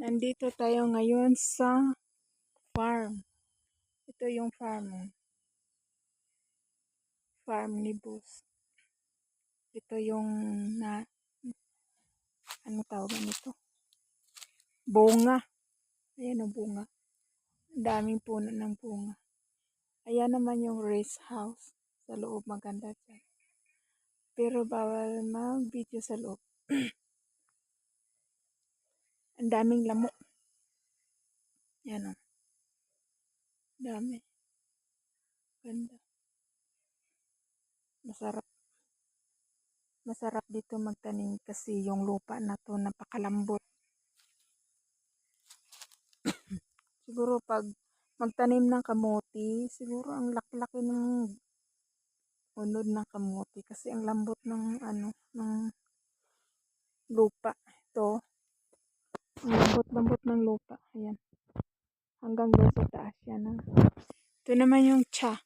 Nandito tayo ngayon sa farm. Ito yung farm. Farm ni Boss. Ito yung ano tawag nito? Bunga. Ayan ang bunga. Ang daming puno ng bunga. Ayan naman yung race house. Sa loob maganda dyan. Pero bawal mag-video sa loob. Ang daming lamok. Yan o. Dami. Ganda. Masarap. Masarap dito magtanim kasi yung lupa na to napakalambot. Siguro pag magtanim ng kamote, siguro ang laki-laki ng unod ng kamote kasi ang lambot ng ng lupa. Ito, ang lambot-lambot ng lupa. Ayan. Hanggang doon sa taas yan. Ito naman yung cha.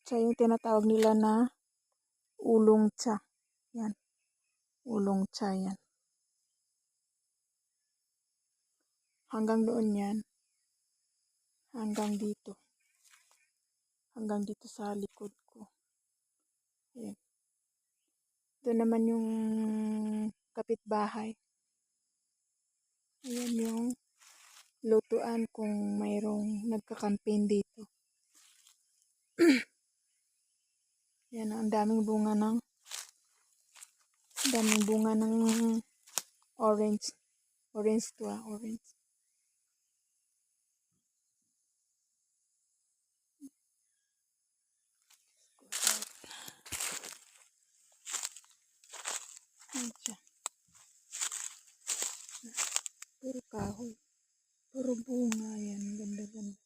Cha yung tinatawag nila na ulong cha. Yan. Ulong cha yan. Hanggang doon yan. Hanggang dito. Hanggang dito sa likod ko. Ayan. Ito naman yung kapitbahay. Ayan yung lutuan kung mayroong nagka-campaign dito. Yan, ang daming bunga ng orange. Orange to orange. Ayan. Puro kahoy. Puro bunga yan. Ganda-ganda.